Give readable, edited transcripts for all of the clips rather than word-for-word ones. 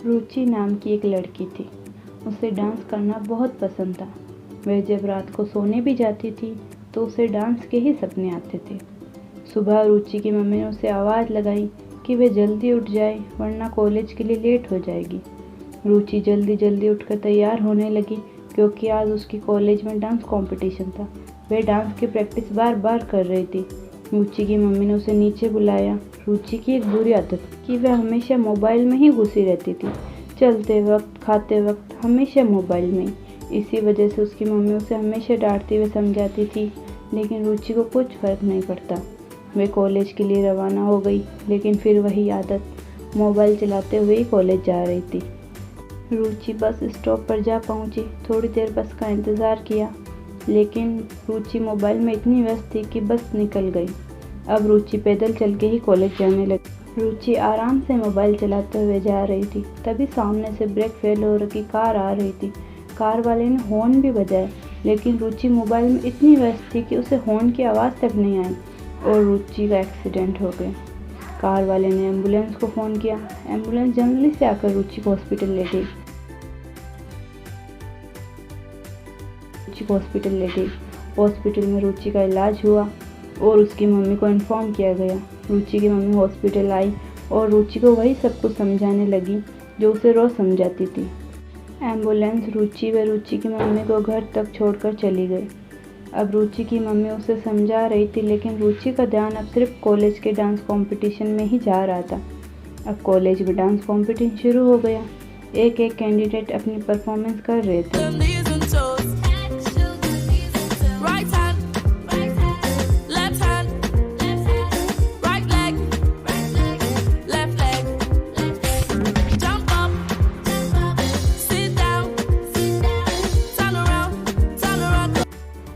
रुचि नाम की एक लड़की थी। उसे डांस करना बहुत पसंद था। वह जब रात को सोने भी जाती थी तो उसे डांस के ही सपने आते थे। सुबह रुचि की मम्मी ने उसे आवाज़ लगाई कि वह जल्दी उठ जाए वरना कॉलेज के लिए लेट हो जाएगी। रुचि जल्दी जल्दी उठकर तैयार होने लगी क्योंकि आज उसकी कॉलेज में डांस कंपटीशन था। वह डांस की प्रैक्टिस बार बार कर रही थी। रुचि की मम्मी ने उसे नीचे बुलाया। रुचि की एक बुरी आदत कि वह हमेशा मोबाइल में ही घुसी रहती थी। चलते वक्त, खाते वक्त हमेशा मोबाइल में। इसी वजह से उसकी मम्मी उसे हमेशा डांटती व समझाती थी, लेकिन रुचि को कुछ फ़र्क नहीं पड़ता। वे कॉलेज के लिए रवाना हो गई, लेकिन फिर वही आदत, मोबाइल चलाते हुए ही कॉलेज जा रही थी। रुचि बस स्टॉप पर जा पहुंची। थोड़ी देर बस का इंतज़ार किया, लेकिन रुचि मोबाइल में इतनी व्यस्त थी कि बस निकल गई। अब रुचि पैदल चल के ही कॉलेज जाने लगी। रुचि आराम से मोबाइल चलाते हुए जा रही थी, तभी सामने से ब्रेक फेल हो रखी कार आ रही थी। कार वाले ने हॉर्न भी बजाए, लेकिन रुचि मोबाइल में इतनी व्यस्त थी कि उसे हॉर्न की आवाज़ तक नहीं आई और रुचि का एक्सीडेंट हो गया। कार वाले ने एम्बुलेंस को फ़ोन किया। एम्बुलेंस जल्दी से आकर रुचि को हॉस्पिटल ले गई। हॉस्पिटल में रुचि का इलाज हुआ और उसकी मम्मी को इन्फॉर्म किया गया। रुचि की मम्मी हॉस्पिटल आई और रुचि को वही सब कुछ समझाने लगी जो उसे रोज़ समझाती थी। एम्बुलेंस रुचि व रुचि की मम्मी को घर तक छोड़कर चली गई। अब रुचि की मम्मी उसे समझा रही थी, लेकिन रुचि का ध्यान अब सिर्फ कॉलेज के डांस कंपटीशन में ही जा रहा था। अब कॉलेज में डांस कंपटीशन शुरू हो गया। एक एक कैंडिडेट अपनी परफॉर्मेंस कर रहे थे।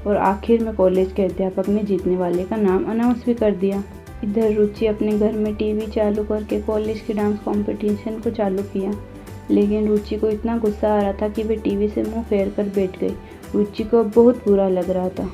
और आखिर में कॉलेज के अध्यापक ने जीतने वाले का नाम अनाउंस भी कर दिया। इधर रुचि अपने घर में टीवी चालू करके कॉलेज के डांस कंपटीशन को चालू किया, लेकिन रुचि को इतना गुस्सा आ रहा था कि वह टीवी से मुंह फेर कर बैठ गई। रुचि को बहुत बुरा लग रहा था।